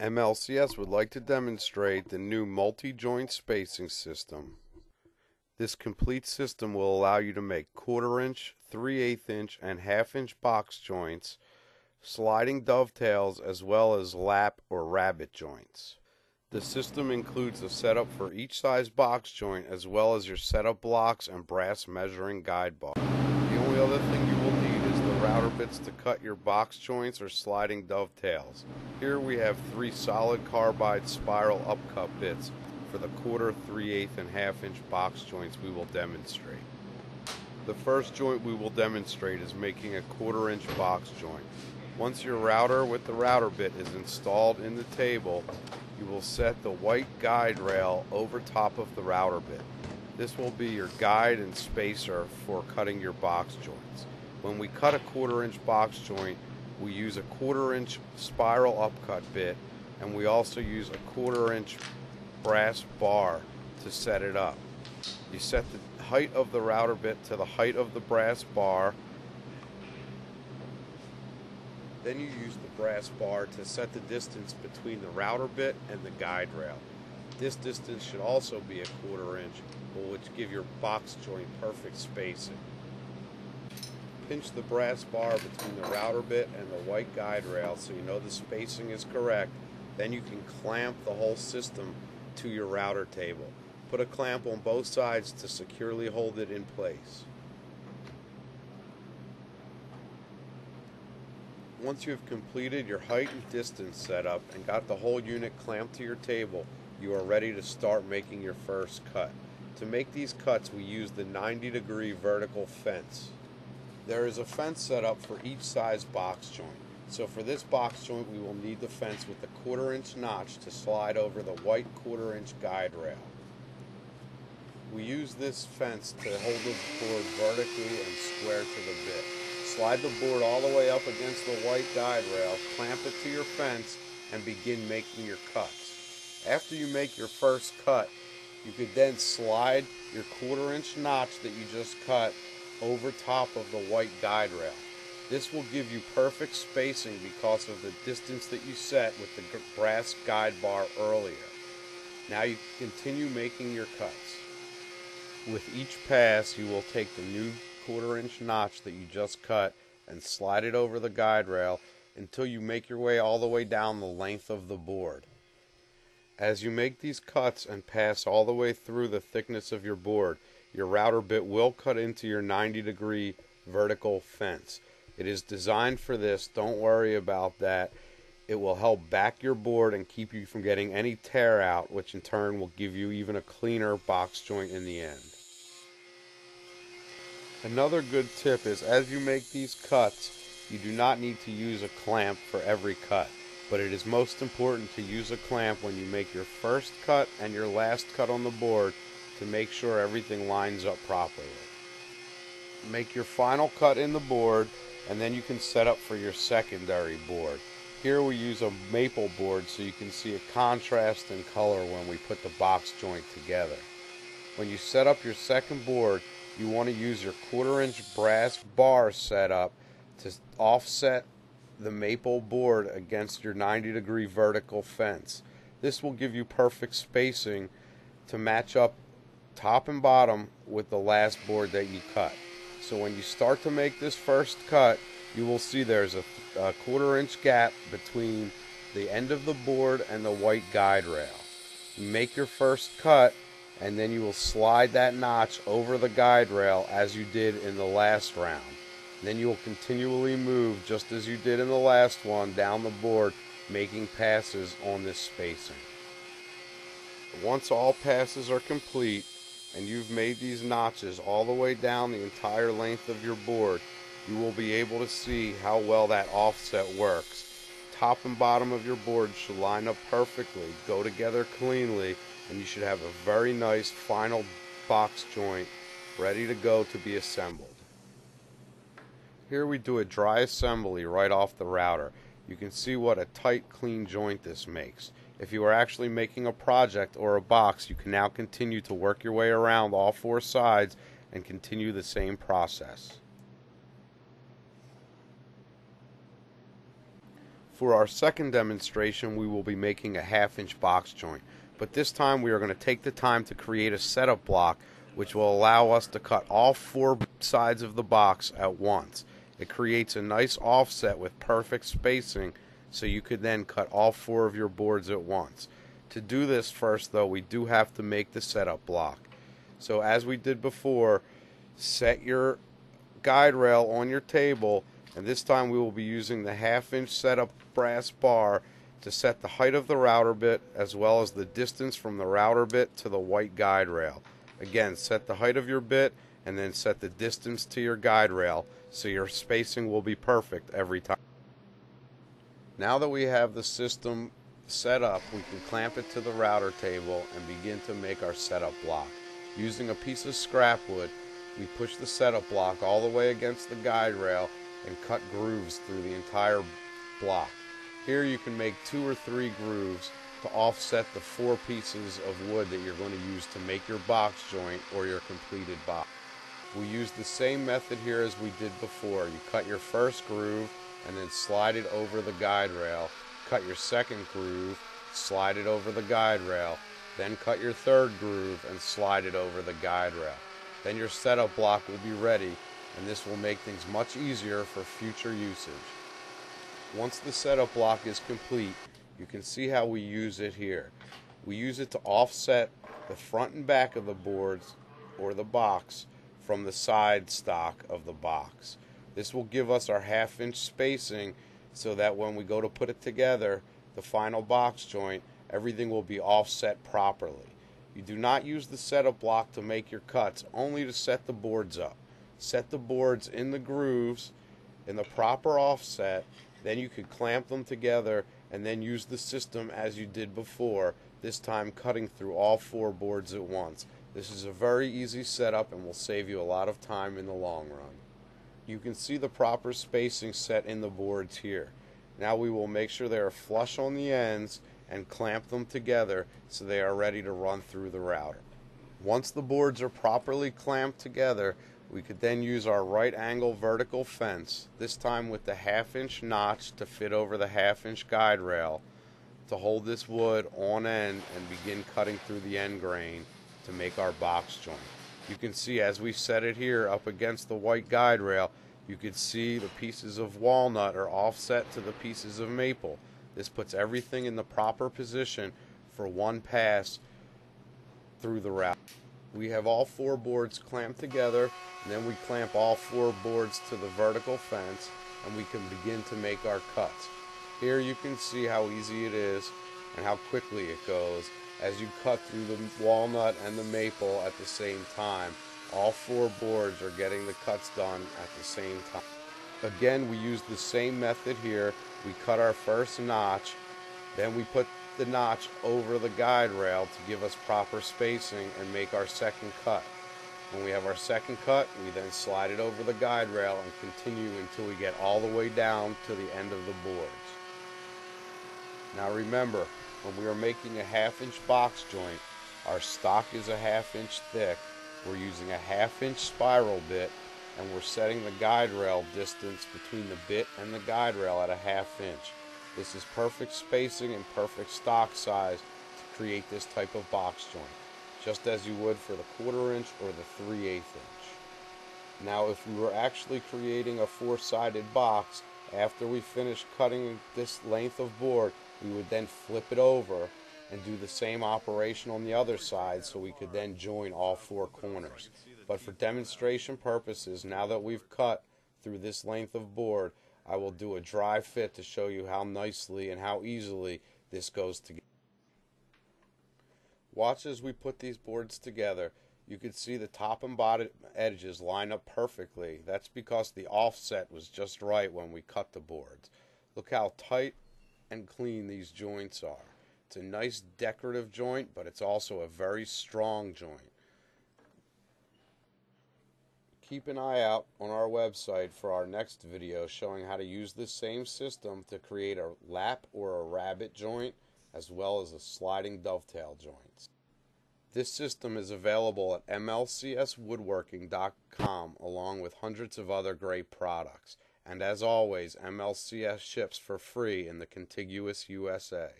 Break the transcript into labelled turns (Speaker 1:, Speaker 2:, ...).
Speaker 1: MLCS would like to demonstrate the new multi-joint spacing system. This complete system will allow you to make 1/4 inch, 3/8 inch, and 1/2 inch box joints, sliding dovetails, as well as lap or rabbet joints. The system includes a setup for each size box joint, as well as your setup blocks and brass measuring guide bar. The only other thing you will need is the router bits to cut your box joints or sliding dovetails. Here we have 3 solid carbide spiral upcut bits for the 1/4, 3/8, and 1/2 inch box joints we will demonstrate. The first joint we will demonstrate is making a 1/4 inch box joint. Once your router with the router bit is installed in the table, you will set the white guide rail over top of the router bit. This will be your guide and spacer for cutting your box joints. When we cut a 1/4 inch box joint, we use a 1/4 inch spiral upcut bit, and we also use a 1/4 inch brass bar to set it up. You set the height of the router bit to the height of the brass bar. Then you use the brass bar to set the distance between the router bit and the guide rail. This distance should also be a 1/4 inch, which give your box joint perfect spacing. Pinch the brass bar between the router bit and the white guide rail so you know the spacing is correct. Then you can clamp the whole system to your router table. Put a clamp on both sides to securely hold it in place. Once you have completed your height and distance setup and got the whole unit clamped to your table, you are ready to start making your first cut. To make these cuts, we use the 90-degree vertical fence. There is a fence set up for each size box joint. So for this box joint, we will need the fence with the 1/4 inch notch to slide over the white 1/4 inch guide rail. We use this fence to hold the board vertically and square to the bit. Slide the board all the way up against the white guide rail, clamp it to your fence, and begin making your cuts. After you make your first cut, you could then slide your 1/4 inch notch that you just cut over top of the white guide rail. This will give you perfect spacing because of the distance that you set with the brass guide bar earlier. Now you can continue making your cuts. With each pass, you will take the new 1/4 inch notch that you just cut and slide it over the guide rail until you make your way all the way down the length of the board. As you make these cuts and pass all the way through the thickness of your board, your router bit will cut into your 90-degree vertical fence. It is designed for this, don't worry about that. It will help back your board and keep you from getting any tear out, which in turn will give you even a cleaner box joint in the end. Another good tip is as you make these cuts, you do not need to use a clamp for every cut, but it is most important to use a clamp when you make your first cut and your last cut on the board to make sure everything lines up properly. Make your final cut in the board, and then you can set up for your secondary board. Here we use a maple board so you can see a contrast in color when we put the box joint together. When you set up your second board, you want to use your 1/4 inch brass bar setup to offset the maple board against your 90-degree vertical fence. This will give you perfect spacing to match up top and bottom with the last board that you cut. So when you start to make this first cut, you will see there's a 1/4 inch gap between the end of the board and the white guide rail. You make your first cut, and then you will slide that notch over the guide rail as you did in the last round. Then you will continually move just as you did in the last one down the board, making passes on this spacing. Once all passes are complete and you've made these notches all the way down the entire length of your board, you will be able to see how well that offset works. Top and bottom of your board should line up perfectly, go together cleanly, and you should have a very nice final box joint ready to go to be assembled. Here we do a dry assembly right off the router. You can see what a tight, clean joint this makes. If you are actually making a project or a box, you can now continue to work your way around all 4 sides and continue the same process. For our second demonstration, we will be making a 1/2 inch box joint, but this time we are going to take the time to create a setup block which will allow us to cut all 4 sides of the box at once. It creates a nice offset with perfect spacing, so you could then cut all 4 of your boards at once. To do this first though, we do have to make the setup block. So as we did before, set your guide rail on your table, and this time we will be using the 1/2 inch setup brass bar to set the height of the router bit as well as the distance from the router bit to the white guide rail. Again, set the height of your bit and then set the distance to your guide rail so your spacing will be perfect every time. Now that we have the system set up, we can clamp it to the router table and begin to make our setup block. Using a piece of scrap wood, we push the setup block all the way against the guide rail and cut grooves through the entire block. Here you can make 2 or 3 grooves to offset the 4 pieces of wood that you're going to use to make your box joint or your completed box. We use the same method here as we did before. You cut your first groove and then slide it over the guide rail. Cut your second groove, slide it over the guide rail, then cut your third groove and slide it over the guide rail. Then your setup block will be ready, and this will make things much easier for future usage. Once the setup block is complete, you can see how we use it here. We use it to offset the front and back of the boards or the box from the side stock of the box. This will give us our 1/2 inch spacing so that when we go to put it together, the final box joint, everything will be offset properly. You do not use the setup block to make your cuts, only to set the boards up. Set the boards in the grooves in the proper offset, then you could clamp them together and then use the system as you did before, this time cutting through all 4 boards at once. This is a very easy setup and will save you a lot of time in the long run. You can see the proper spacing set in the boards here. Now we will make sure they are flush on the ends and clamp them together so they are ready to run through the router. Once the boards are properly clamped together, we could then use our right angle vertical fence, this time with the 1/2 inch notch to fit over the 1/2 inch guide rail, to hold this wood on end and begin cutting through the end grain to make our box joint. You can see as we set it here up against the white guide rail, you can see the pieces of walnut are offset to the pieces of maple. This puts everything in the proper position for one pass through the route. We have all 4 boards clamped together, and then we clamp all 4 boards to the vertical fence, and we can begin to make our cuts. Here you can see how easy it is and how quickly it goes as you cut through the walnut and the maple at the same time. All 4 boards are getting the cuts done at the same time. Again, we use the same method here. We cut our first notch, then we put the notch over the guide rail to give us proper spacing and make our second cut. When we have our second cut, we then slide it over the guide rail and continue until we get all the way down to the end of the boards. Now remember, when we are making a 1/2 inch box joint, our stock is a 1/2 inch thick. We're using a 1/2 inch spiral bit, and we're setting the guide rail distance between the bit and the guide rail at a 1/2 inch. This is perfect spacing and perfect stock size to create this type of box joint, just as you would for the 1/4 inch or the 3/8 inch. Now if we were actually creating a 4-sided box, after we finish cutting this length of board, we would then flip it over and do the same operation on the other side so we could then join all 4 corners. But for demonstration purposes, now that we've cut through this length of board, I will do a dry fit to show you how nicely and how easily this goes together. Watch as we put these boards together. You can see the top and bottom edges line up perfectly. That's because the offset was just right when we cut the boards. Look how tight and clean these joints are. It's a nice decorative joint, but it's also a very strong joint. Keep an eye out on our website for our next video showing how to use this same system to create a lap or a rabbet joint, as well as a sliding dovetail joints. This system is available at MLCSwoodworking.com along with hundreds of other great products. And as always, MLCS ships for free in the contiguous USA.